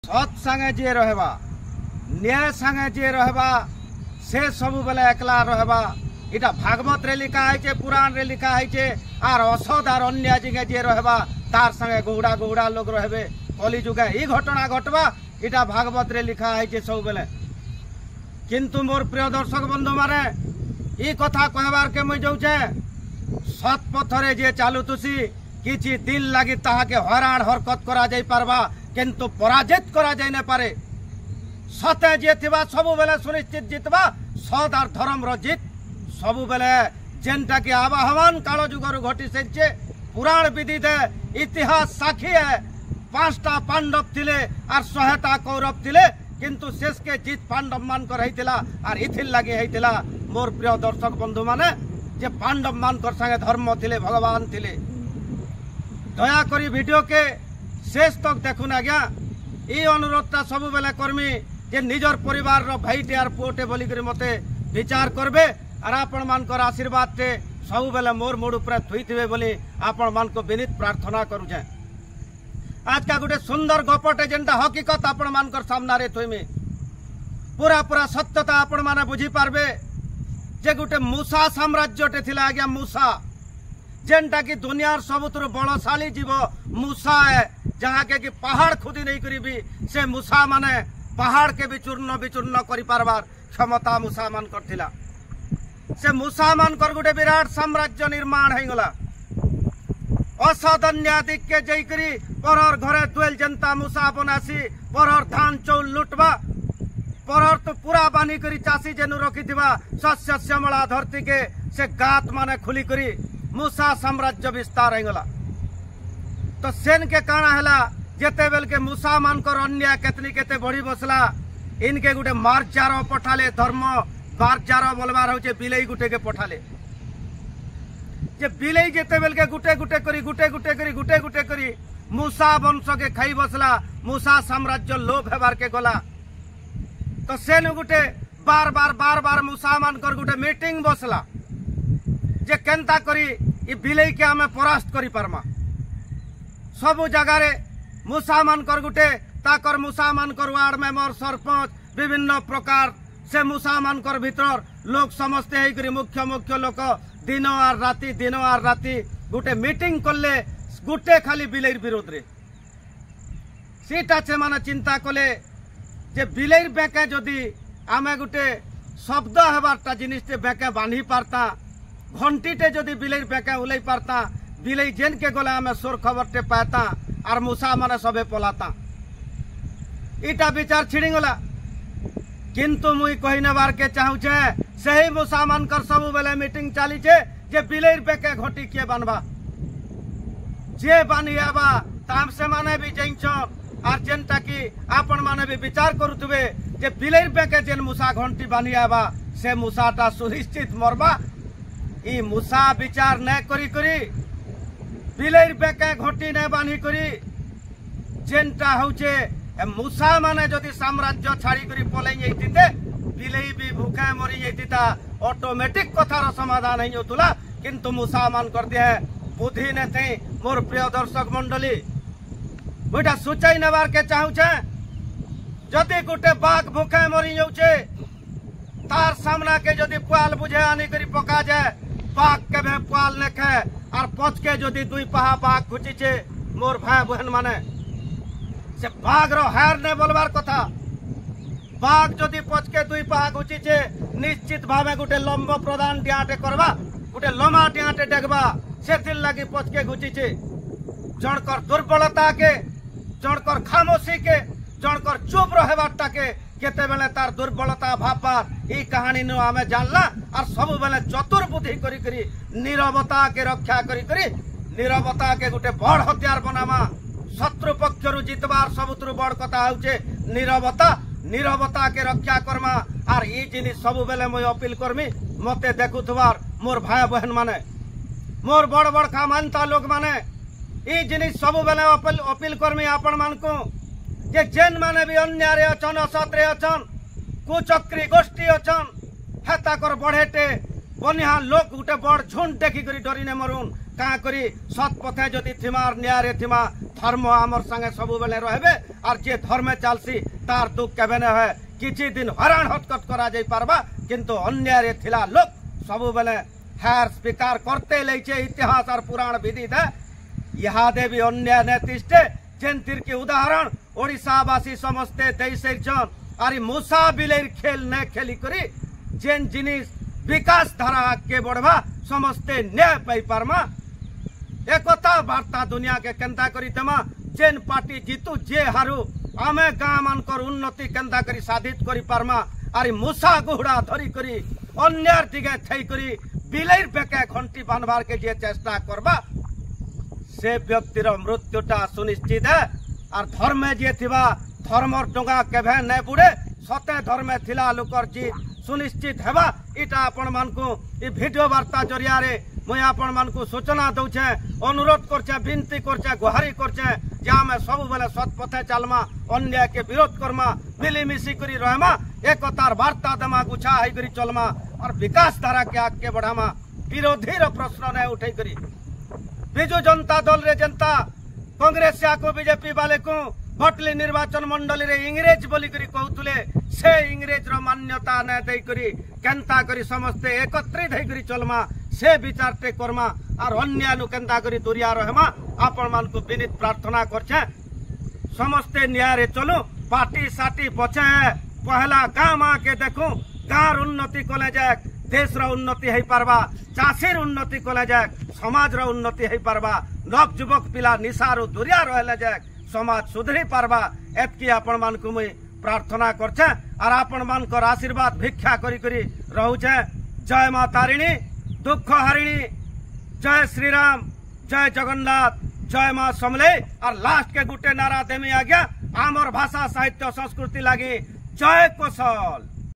सत संगे जे रहबा न्याय संगे जे रहबा से सब बेले एकला रहबा इटा भागवत रे लिखा है पुराण रे लिखा है आर असद आर अन्याय जिगे जे रहबा तार संगे गौड़ा गौड़ा लोग रहबे कली जुगे ई घटना घटबा इटा भागवत रे लिखा है सब बेले। किंतु मोर प्रिय दर्शक बंधु माने ई कथा कहबार के मुई जाऊचे सत पथरे जे चालुतुसी किछि दिन लगी ताहाके हराण हरकत करा जाई पारबा किंतु पराजित करा जाई न पारे। सते जे थिबा सब बेले सुनिश्चित जितबा सद आर धर्म रो जीत सब बेले जेनटा कि आवाहन काल जुगर घटी सेचे पुराण विधि दे इतिहास साक्षी है। 5टा पांडव थिले आर 100टा कौरव थिले किंतु शेष के जीत पांडव मान कर हेतिला आर इथिल लागे हेतिला मोर प्रिय दर्शक बंधु माने जे पांडव मान कर संगे धर्म थिले भगवान थिले। दया करी वीडियो के शेष तक देखुन आज्ञा ई अनुरोधटा सब बेले कर्मी जे निजर परिवार रो भाईटे आर पुओटे बोली करी मते विचार करबे आर आपण मान कर आशीर्वाद टे सब बेले मोर मुड़ ऊपर थुईथिबे बोली आपण मान को विनीत प्रार्थना करूछे। आज का गोटे सुंदर गपटे जेनटा हकीकत आपण मान कर सामना रे थुईमी पूरा पूरा सत्यता आपण माने बुझी पारबे जे गोटे मूसा साम्राज्यटे थिला आज्ञा मूसा जेनटा कि दुनियार सबुतुर बलशाली जीव मूसा है जहाँ के कि पहाड़ खुदी नहीं करी भी से मूसा माने पहाड़ के भी चूर्ण विचूर्ण करि पारबार क्षमता मूसा मान करथिला। से मूसा मान कर गोटे विराट साम्राज्य निर्माण हो गला। असदन्या दिख के जईकरी परर घरे दुएल जनता मूसा बनासी परर धान चौल लुटबा परर तो पूरा बानी करी चासी जेनु रखिथिबा शस्य श्यामला धरती के से गात माने खुली करी मूसा साम्राज्य विस्तार हो गला। तो सेन के काना हला जेते बेल के मूसा मान कर अन्याय केतनी केते बढ़ी बसला इनके गुटे मार्जार पठाले धर्म मार्जार बोलबार होचे बिलेई गुटे के पठाले जे बिलेई जेते बेल के गुटे गुटे करी मूसा वंश के खाई बसला मूसा साम्राज्य लोभ हेबार के गला। तो सेन गुटे बार बार मूसा मान कर गुटे मीटिंग बसला जे केनता करी ई बिलेई के हमें परास्त करी पारमा। सब जगह रे मूसा मान कर गुटे ताकर मूसा मान कर वार्ड मेंबर सरपंच विभिन्न प्रकार से मूसा मान कर भीतर लोग समझते है कि मुख्य लोक दिन और राति गुटे मीटिंग करले गुटे खाली बिलेर विरोध रे सीटा से माने चिंता कले जे बिलेर बेके जदि आमे गुटे शब्द हेबारटा जिनिसटे बेके बांधी पारता घंटीटे जदि बिलेर बेके उलै पारता बिलेई जेन के गले आमे सोर खबरटे पाता आर मूसा माने सबे पलाता इटा विचार छिड़ी गला। किंतु मुई कही नेबार के चाहूछे सही मूसा मान कर सब बेले मीटिंग चाली छे जे बिलेर बेके घटी के बनबा जे बानियाबा ताम से माने भी जइछ आर जेनटा कि आपण माने भी विचार करूथबे जे बिलेर बेके जेन मूसा घंटी बानियाबा से मूसाटा सुनिश्चित मरबा ई मूसा विचार न करी करी बिलेर बेके घटी ने बांधी करी जेनटा होचे मूसा माने जदि साम्राज्य छाड़ी करी पलाई जाइतिते बिलेई भी भूखे मरी जाइतिता ऑटोमेटिक कथार समाधान नहीं होतुला। किंतु मूसा मान कर दिए बुद्धि ने थे मोर प्रिय दर्शक मंडली गोटा सुचाई नेबार के चाहूछे जदि गोटे बाघ भूखे मरी जाउछे तार सामना के जदि पुआल बुझे आनी करी पका जाए बाघ के भे पुआल ने खे आर पच के जदि दुई पहा बाघ घुचीछे मोर भाई बहन माने से बाघ रो हार ने बोलबार कथा बाघ जदि पच के दुई पहा घुचीछे निश्चित भावे गोटे लंब प्रदान डियाटे करबा गोटे लमा डियाटे डेगबा सेथिल लागी पच के घुचीछे जणकर दुर्बलता के जणकर खामोशी के जणकर चुप रहेबारटा के केते बेले तार दुर्बलता भाबबार ई कहानी नु आमे जानला और सब बेले चतुर बुद्धि करी करी नीरवता के रक्षा करी करी नीरवता के गोटे बड़ हथियार बनामा शत्रु पक्षरु जितबार सबुतरु बड़ कथा होचे नीरवता के रक्षा करमा आर ई जिनिस सब बेले मैं अपील करमी मते देखुथबार मोर भाई बहन माने मोर बड़ बड़ कामानता लोग माने ई जिनिस सब बेले अपील करमी आपण मान को जे जेन माने भी अन्याय अछन असत रे अछन कुचक्री गोष्ठी अछन हेता कर बढ़ेटे बनिहा लोक गुटे बड़ झुंड देखी करी डरी ने मरुन का करी सत पथे जदि थिमार न्याय थिमा धर्म आमर संगे सब बेले रहबे और जे धर्म चलसी तार दुख केबे न है किछि दिन हरान हटकट करा जाई पारबा किंतु अन्याय थिला लोक सब बेले हार स्वीकार करते लेछे इतिहास और पुराण विधि दे इहादे भी अन्याय नेतिष्ठे जेंतिर के उदाहरण ओडिशावासी समस्ते देशेरछन आरी मूसा बिलेर खेल न खेली करी जेन जिनिस विकास धारा आगे बढ़वा समस्ते न्याय पाई पारमा एकता वार्ता दुनिया के केंता करी देमा जेन पार्टी जीतु जे हारू आमे गाँ मानकर उन्नति केंता करी साधित करी पारमा आरी मूसा गुहड़ा धरी करी अन्यार दिगे थई करी बिलेर बेके घंटी बांधवार के जे चेष्टा करबा से व्यक्तिर मृत्युटा सुनिश्चित है और धर्मे जे थिबा धर्मर डोंगा केभे नै बुड़े सते धर्मे थिला लोकर जीत सुनिश्चित हेबा इटा आपण मानकु ई वीडियो वार्ता जरिया रे मुई आपण मानकु सूचना दउछे अनुरोध करछे विनती करछे गुहारी करछे जे आमे सब बेले सत पथे चलमा अन्याय के विरोध करमा मिलीमिशी करी रहमा एकतार वार्ता देमा गुछा है करी चलमा और विकास धारा के आगे बढ़ामा विरोधी रो प्रश्न नै उठै करी बिजु जनता दल रे जनता कांग्रेस को बीजेपी वाले को भटली निर्वाचन मंडली रे इंग्रेज बोली करी कहतुले से इंग्रेज रो मान्यता न दे करी केंता करी समस्ते एकत्रित है करी चलमा से विचारते करमा और अन्याय नु केंता करी दूरिया रहमा आपण मान को विनीत प्रार्थना करछे समस्ते न्याय रे चलो पार्टी साटी पछे पहला गाँव माँ के देखो गाँव उन्नति कले जाए देश रो उन्नति है पारबा चाषीर उन्नति कले जाए समाज रो उन्नति है पारबा नव युवक पिला निशारू दूरिया रहले जाए समाज सुधरी पारबा एतकी आपण मान को मुई प्रार्थना करछे और आपण मान को आशीर्वाद भिक्षा करी करी रहउछे जय मां तारिणी दुख हरिणी जय श्री राम जय जगन्नाथ जय मां समले और लास्ट के गुटे नारा देमी आ गया आमर भाषा साहित्य संस्कृति लगी जय कौशल।